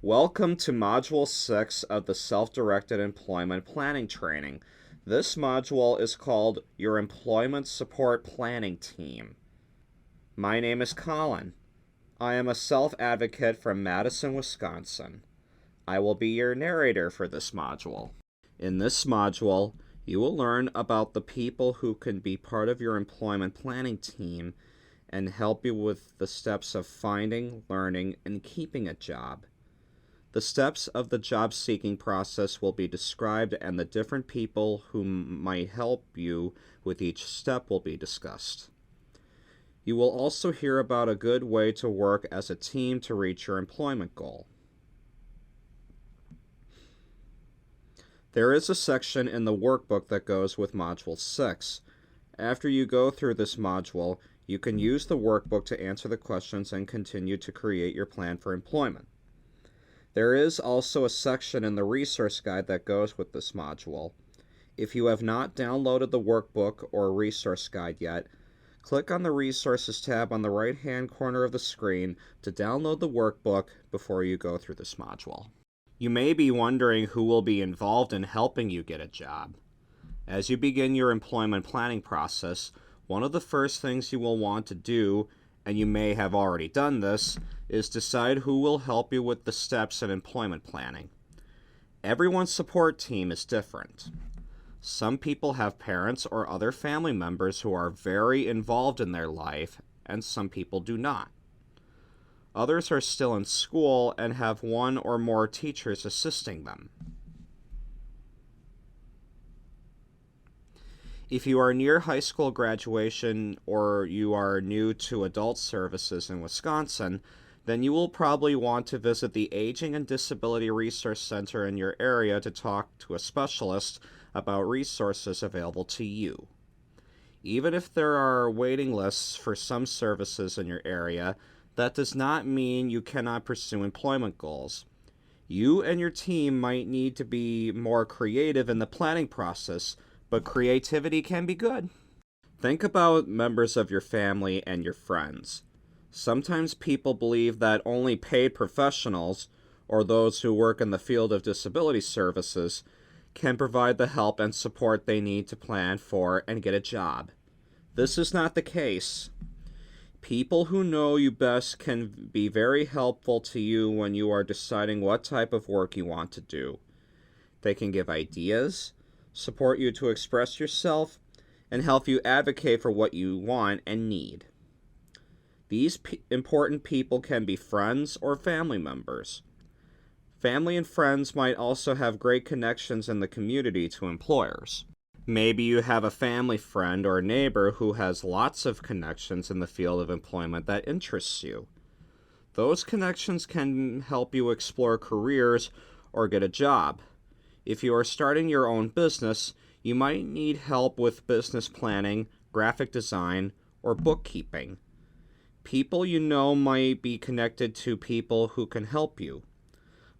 Welcome to Module 6 of the Self-Directed Employment Planning Training. This module is called Your Employment Support Planning Team. My name is Colin. I am a self-advocate from Madison, Wisconsin. I will be your narrator for this module. In this module, you will learn about the people who can be part of your employment planning team and help you with the steps of finding, learning, and keeping a job. The steps of the job-seeking process will be described, and the different people who might help you with each step will be discussed. You will also hear about a good way to work as a team to reach your employment goal. There is a section in the workbook that goes with Module 6. After you go through this module, you can use the workbook to answer the questions and continue to create your plan for employment. There is also a section in the resource guide that goes with this module. If you have not downloaded the workbook or resource guide yet, click on the Resources tab on the right-hand corner of the screen to download the workbook before you go through this module. You may be wondering who will be involved in helping you get a job. As you begin your employment planning process, one of the first things you will want to do, and you may have already done this, is decide who will help you with the steps in employment planning. Everyone's support team is different. Some people have parents or other family members who are very involved in their life, and some people do not. Others are still in school and have one or more teachers assisting them. If you are near high school graduation or you are new to adult services in Wisconsin, then you will probably want to visit the Aging and Disability Resource Center in your area to talk to a specialist about resources available to you. Even if there are waiting lists for some services in your area, that does not mean you cannot pursue employment goals. You and your team might need to be more creative in the planning process, but creativity can be good. Think about members of your family and your friends. Sometimes people believe that only paid professionals, or those who work in the field of disability services, can provide the help and support they need to plan for and get a job. This is not the case. People who know you best can be very helpful to you when you are deciding what type of work you want to do. They can give ideas, support you to express yourself, and help you advocate for what you want and need. These important people can be friends or family members. Family and friends might also have great connections in the community to employers. Maybe you have a family friend or neighbor who has lots of connections in the field of employment that interests you. Those connections can help you explore careers or get a job. If you are starting your own business, you might need help with business planning, graphic design, or bookkeeping. People you know might be connected to people who can help you.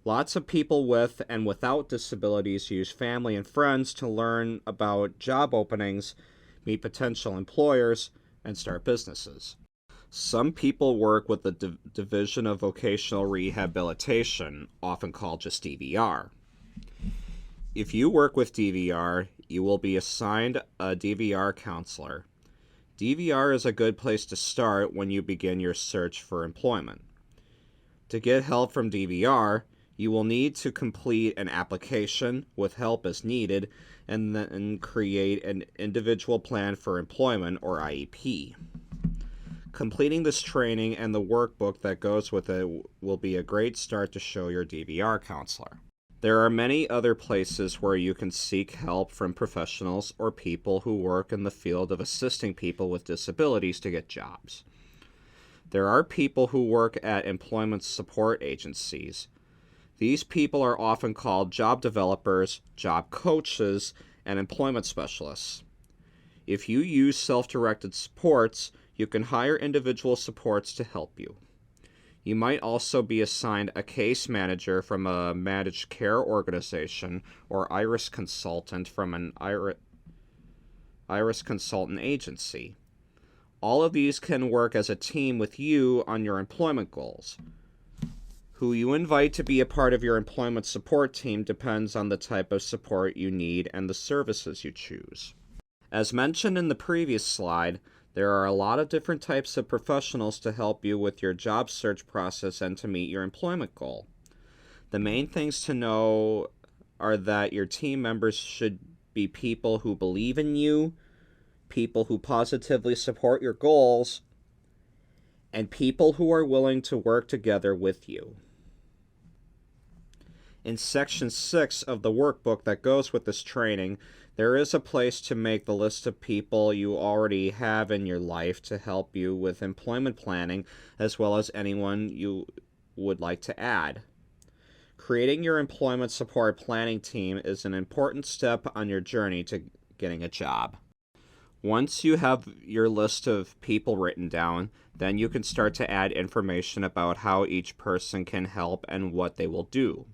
Lots of people with and without disabilities use family and friends to learn about job openings, meet potential employers, and start businesses. Some people work with the Division of Vocational Rehabilitation, often called just DVR. If you work with DVR, you will be assigned a DVR counselor. DVR is a good place to start when you begin your search for employment. To get help from DVR, you will need to complete an application with help as needed and then create an individual plan for employment or IEP. Completing this training and the workbook that goes with it will be a great start to show your DVR counselor. There are many other places where you can seek help from professionals or people who work in the field of assisting people with disabilities to get jobs. There are people who work at employment support agencies. These people are often called job developers, job coaches, and employment specialists. If you use self-directed supports, you can hire individual supports to help you. You might also be assigned a case manager from a managed care organization or IRIS consultant from an IRIS consultant agency. All of these can work as a team with you on your employment goals. Who you invite to be a part of your employment support team depends on the type of support you need and the services you choose. As mentioned in the previous slide, there are a lot of different types of professionals to help you with your job search process and to meet your employment goal. The main things to know are that your team members should be people who believe in you, people who positively support your goals, and people who are willing to work together with you. In Section 6 of the workbook that goes with this training, there is a place to make the list of people you already have in your life to help you with employment planning, as well as anyone you would like to add. Creating your employment support planning team is an important step on your journey to getting a job. Once you have your list of people written down, then you can start to add information about how each person can help and what they will do.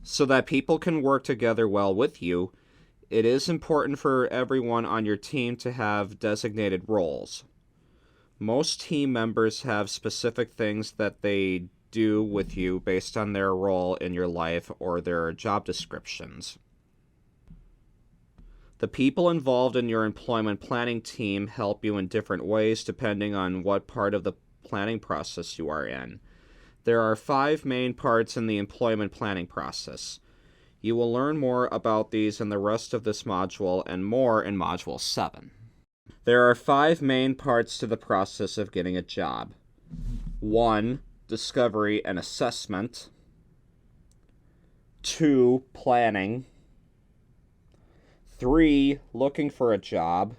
So that people can work together well with you, it is important for everyone on your team to have designated roles. Most team members have specific things that they do with you based on their role in your life or their job descriptions. The people involved in your employment planning team help you in different ways depending on what part of the planning process you are in. There are 5 main parts in the employment planning process. You will learn more about these in the rest of this module and more in Module 7. There are 5 main parts to the process of getting a job. 1. Discovery and assessment. 2. Planning. 3. Looking for a job.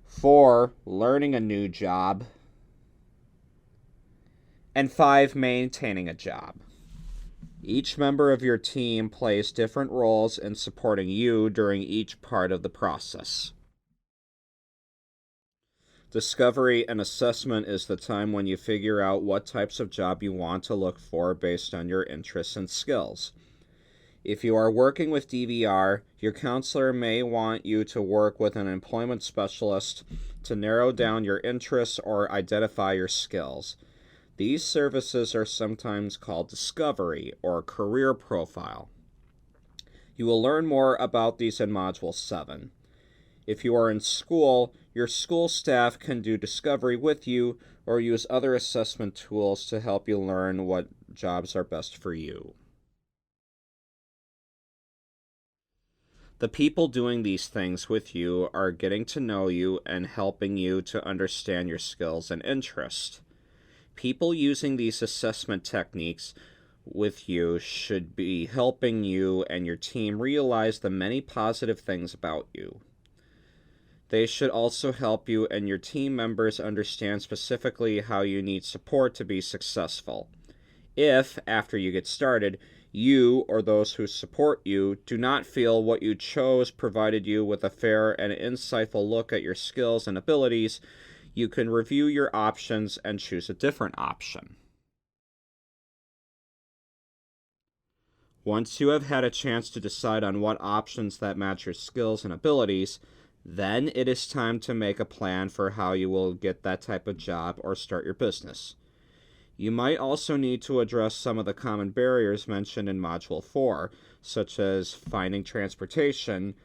4. Learning a new job. And 5. Maintaining a job. Each member of your team plays different roles in supporting you during each part of the process. Discovery and assessment is the time when you figure out what types of job you want to look for based on your interests and skills. If you are working with DVR, your counselor may want you to work with an employment specialist to narrow down your interests or identify your skills. These services are sometimes called discovery or career profile. You will learn more about these in Module 7. If you are in school, your school staff can do discovery with you or use other assessment tools to help you learn what jobs are best for you. The people doing these things with you are getting to know you and helping you to understand your skills and interests. People using these assessment techniques with you should be helping you and your team realize the many positive things about you. They should also help you and your team members understand specifically how you need support to be successful. If, after you get started, you or those who support you do not feel what you chose provided you with a fair and insightful look at your skills and abilities, you can review your options and choose a different option. Once you have had a chance to decide on what options that match your skills and abilities, then it is time to make a plan for how you will get that type of job or start your business. You might also need to address some of the common barriers mentioned in Module 4, such as finding transportation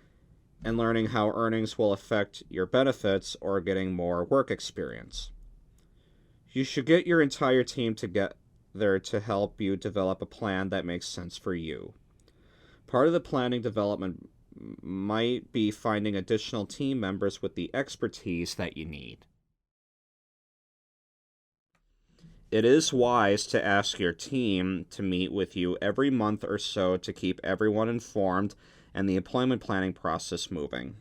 and learning how earnings will affect your benefits or getting more work experience. You should get your entire team together to help you develop a plan that makes sense for you. Part of the planning development might be finding additional team members with the expertise that you need. It is wise to ask your team to meet with you every month or so to keep everyone informed and the employment planning process moving.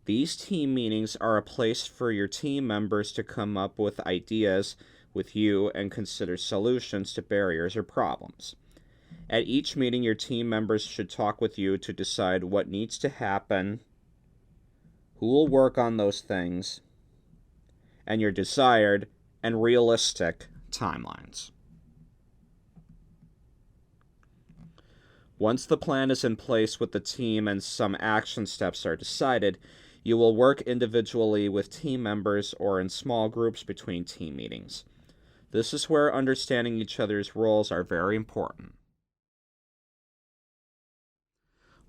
These team meetings are a place for your team members to come up with ideas with you and consider solutions to barriers or problems. At each meeting, your team members should talk with you to decide what needs to happen, who will work on those things, and your desired and realistic timelines. Once the plan is in place with the team and some action steps are decided, you will work individually with team members or in small groups between team meetings. This is where understanding each other's roles are very important.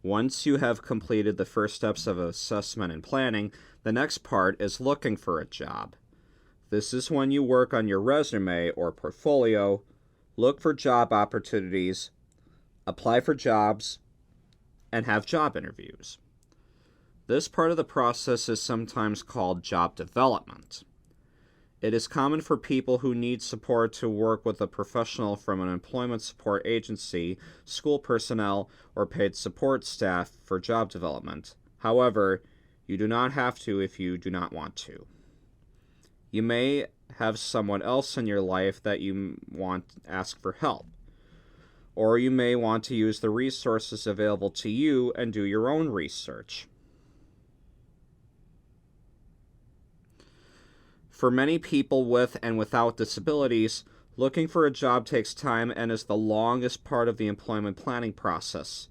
Once you have completed the first steps of assessment and planning, the next part is looking for a job. This is when you work on your resume or portfolio, look for job opportunities, apply for jobs, and have job interviews. This part of the process is sometimes called job development. It is common for people who need support to work with a professional from an employment support agency, school personnel, or paid support staff for job development. However, you do not have to if you do not want to. You may have someone else in your life that you want to ask for help, or you may want to use the resources available to you and do your own research. For many people with and without disabilities, looking for a job takes time and is the longest part of the employment planning process.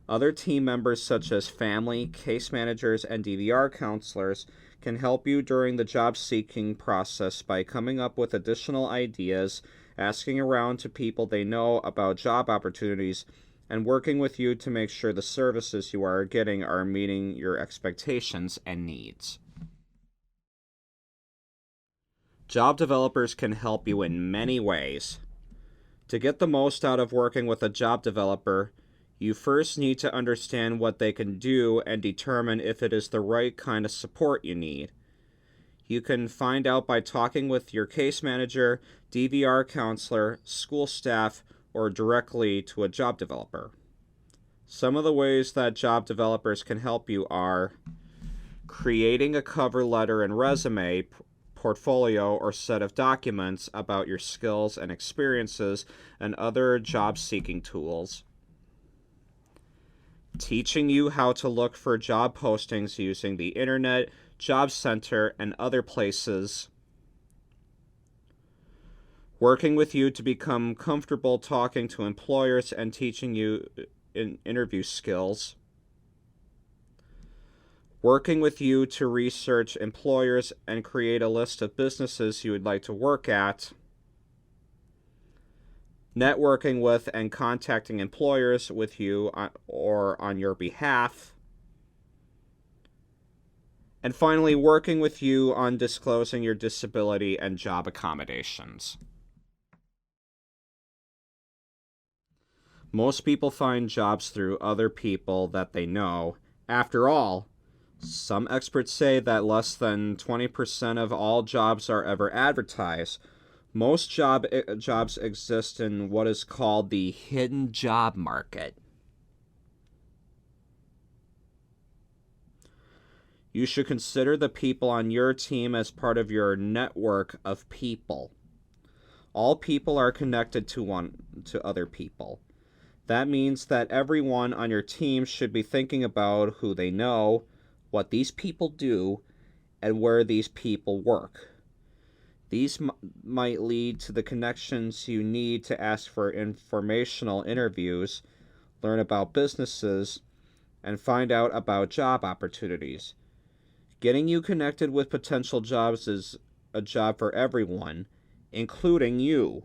Other team members such as family, case managers, and DVR counselors can help you during the job seeking process by coming up with additional ideas, asking around to people they know about job opportunities, and working with you to make sure the services you are getting are meeting your expectations and needs. Job developers can help you in many ways. To get the most out of working with a job developer, you first need to understand what they can do and determine if it is the right kind of support you need. You can find out by talking with your case manager, DVR counselor, school staff, or directly to a job developer. Some of the ways that job developers can help you are creating a cover letter and resume, portfolio, or set of documents about your skills and experiences and other job-seeking tools. Teaching you how to look for job postings using the internet, Job Center, and other places. Working with you to become comfortable talking to employers and teaching you interview skills. Working with you to research employers and create a list of businesses you would like to work at. Networking with and contacting employers with you or on your behalf. And finally, working with you on disclosing your disability and job accommodations. Most people find jobs through other people that they know. After all, some experts say that less than 20% of all jobs are ever advertised. Most jobs exist in what is called the hidden job market. You should consider the people on your team as part of your network of people. All people are connected to other people. That means that everyone on your team should be thinking about who they know, what these people do, and where these people work. These might lead to the connections you need to ask for informational interviews, learn about businesses, and find out about job opportunities. Getting you connected with potential jobs is a job for everyone, including you.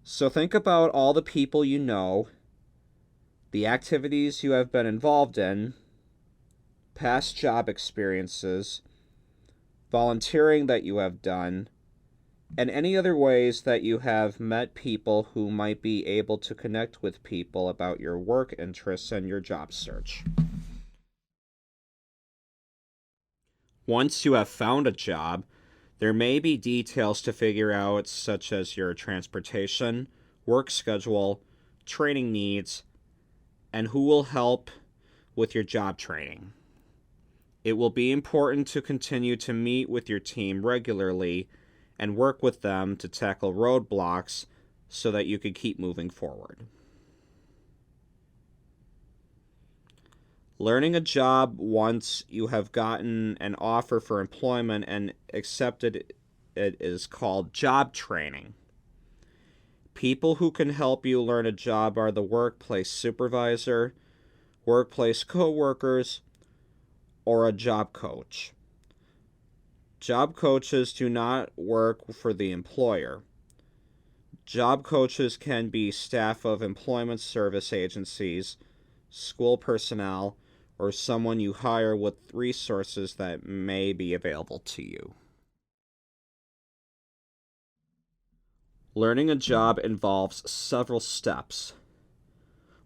So think about all the people you know, the activities you have been involved in, past job experiences, volunteering that you have done, and any other ways that you have met people who might be able to connect with people about your work interests and your job search. Once you have found a job, there may be details to figure out, such as your transportation, work schedule, training needs, and who will help with your job training. It will be important to continue to meet with your team regularly and work with them to tackle roadblocks so that you can keep moving forward. Learning a job once you have gotten an offer for employment and accepted it is called job training. People who can help you learn a job are the workplace supervisor, workplace coworkers, or a job coach. Job coaches do not work for the employer. Job coaches can be staff of employment service agencies, school personnel, or someone you hire with resources that may be available to you. Learning a job involves several steps.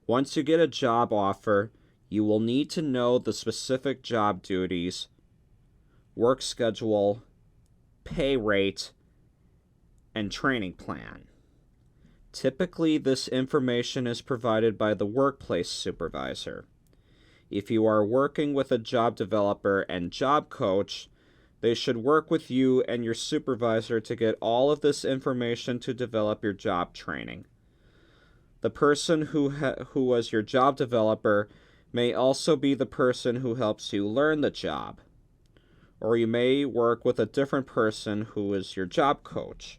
Once you get a job offer, you will need to know the specific job duties, work schedule, pay rate, and training plan. Typically, this information is provided by the workplace supervisor. If you are working with a job developer and job coach, they should work with you and your supervisor to get all of this information to develop your job training. The person who was your job developer may also be the person who helps you learn the job. Or you may work with a different person who is your job coach.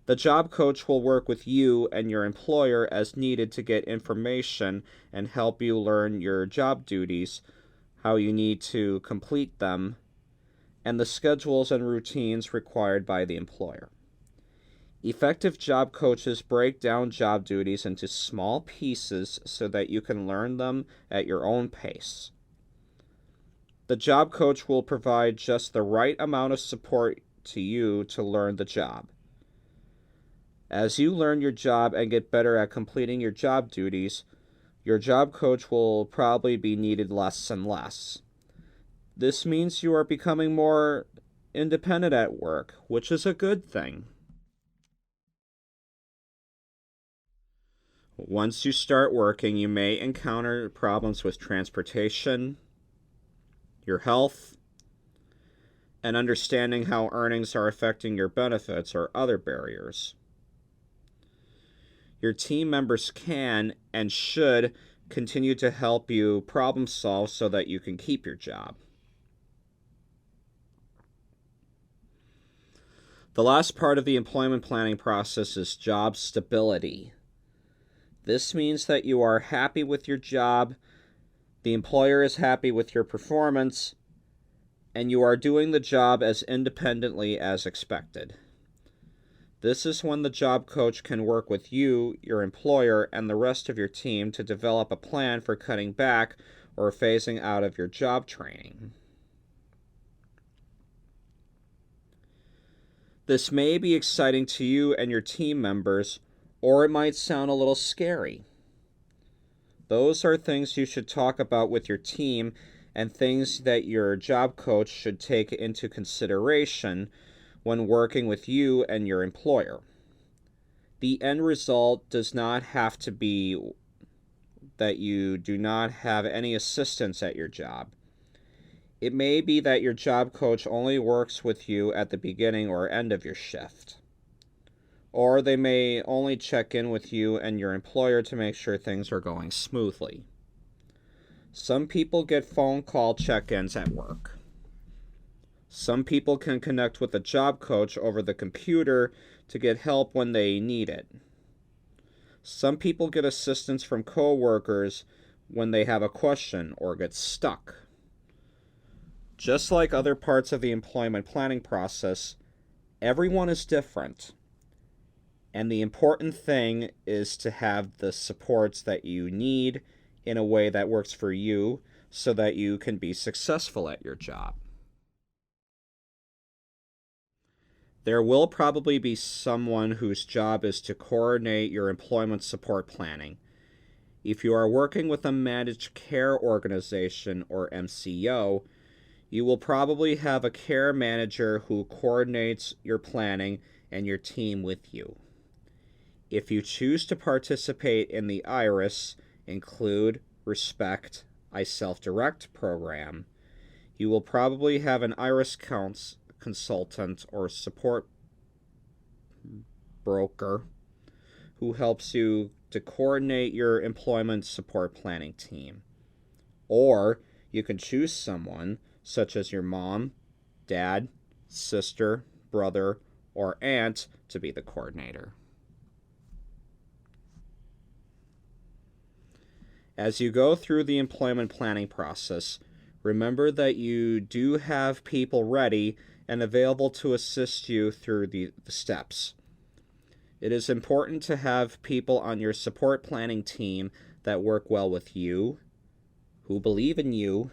The job coach will work with you and your employer as needed to get information and help you learn your job duties, how you need to complete them, and the schedules and routines required by the employer. Effective job coaches break down job duties into small pieces so that you can learn them at your own pace. The job coach will provide just the right amount of support to you to learn the job. As you learn your job and get better at completing your job duties, your job coach will probably be needed less and less. This means you are becoming more independent at work, which is a good thing. Once you start working, you may encounter problems with transportation, your health, and understanding how earnings are affecting your benefits or other barriers. Your team members can and should continue to help you problem solve so that you can keep your job. The last part of the employment planning process is job stability. This means that you are happy with your job, the employer is happy with your performance, and you are doing the job as independently as expected. This is when the job coach can work with you, your employer, and the rest of your team to develop a plan for cutting back or phasing out of your job training. This may be exciting to you and your team members, or it might sound a little scary. Those are things you should talk about with your team and things that your job coach should take into consideration when working with you and your employer. The end result does not have to be that you do not have any assistance at your job. It may be that your job coach only works with you at the beginning or end of your shift. Or they may only check in with you and your employer to make sure things are going smoothly. Some people get phone call check-ins at work. Some people can connect with a job coach over the computer to get help when they need it. Some people get assistance from coworkers when they have a question or get stuck. Just like other parts of the employment planning process, everyone is different. And the important thing is to have the supports that you need in a way that works for you so that you can be successful at your job. There will probably be someone whose job is to coordinate your employment support planning. If you are working with a managed care organization or MCO, you will probably have a care manager who coordinates your planning and your team with you. If you choose to participate in the IRIS, Include, Respect, I Self-Direct program, you will probably have an IRIS consultant or support broker who helps you to coordinate your employment support planning team. Or you can choose someone such as your mom, dad, sister, brother, or aunt to be the coordinator. As you go through the employment planning process, remember that you do have people ready and available to assist you through the steps. It is important to have people on your support planning team that work well with you, who believe in you,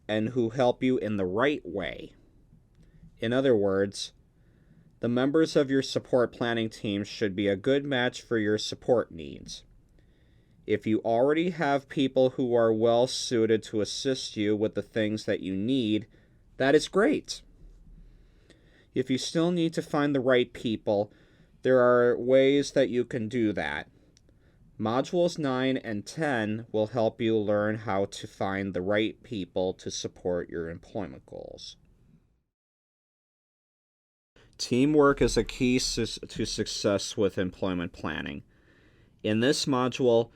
and who help you in the right way. In other words, the members of your support planning team should be a good match for your support needs. If you already have people who are well suited to assist you with the things that you need, that is great. If you still need to find the right people, there are ways that you can do that. Modules 9 and 10 will help you learn how to find the right people to support your employment goals. Teamwork is a key to success with employment planning. In this module,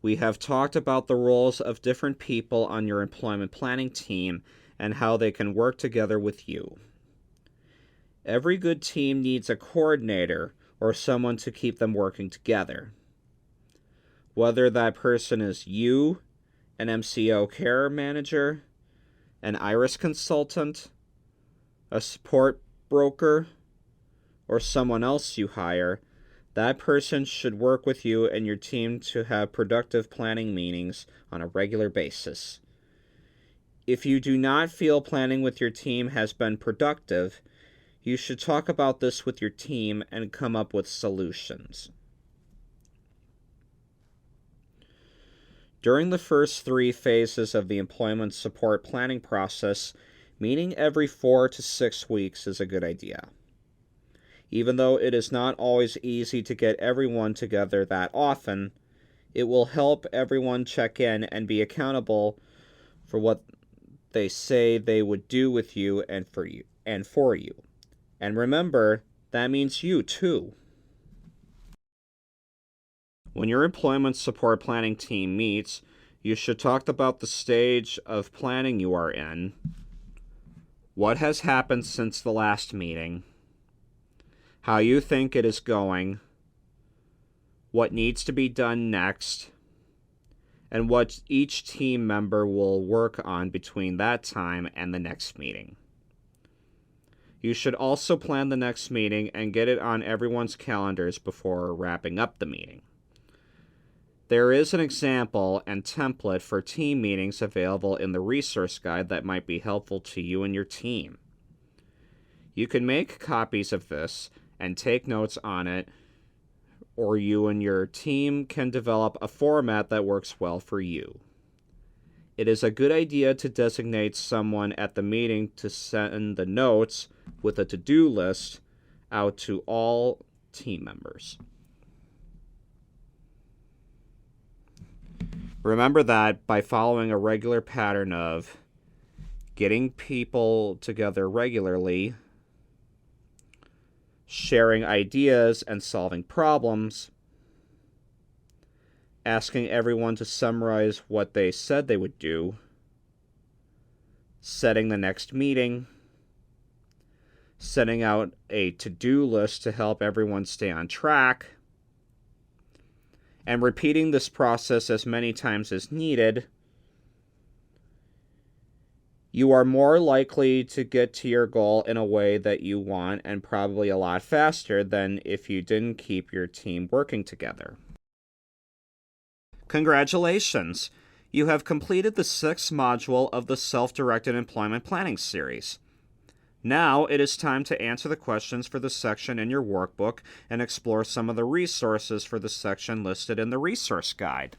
we have talked about the roles of different people on your employment planning team and how they can work together with you. Every good team needs a coordinator or someone to keep them working together. Whether that person is you, an MCO care manager, an IRIS consultant, a support broker, or someone else you hire, that person should work with you and your team to have productive planning meetings on a regular basis. If you do not feel planning with your team has been productive, you should talk about this with your team and come up with solutions. During the first 3 phases of the employment support planning process, meeting every 4 to 6 weeks is a good idea. Even though it is not always easy to get everyone together that often, it will help everyone check in and be accountable for what they say they would do with you and for you. And remember, that means you too. When your employment support planning team meets, you should talk about the stage of planning you are in, what has happened since the last meeting, how you think it is going, what needs to be done next, and what each team member will work on between that time and the next meeting. You should also plan the next meeting and get it on everyone's calendars before wrapping up the meeting. There is an example and template for team meetings available in the resource guide that might be helpful to you and your team. You can make copies of this and take notes on it, or you and your team can develop a format that works well for you. It is a good idea to designate someone at the meeting to send the notes with a to-do list out to all team members. Remember that by following a regular pattern of getting people together regularly, sharing ideas and solving problems, asking everyone to summarize what they said they would do, setting the next meeting, setting out a to-do list to help everyone stay on track, and repeating this process as many times as needed, you are more likely to get to your goal in a way that you want and probably a lot faster than if you didn't keep your team working together. Congratulations! You have completed the 6th module of the Self-Directed Employment Planning series. Now it is time to answer the questions for the section in your workbook and explore some of the resources for the section listed in the resource guide.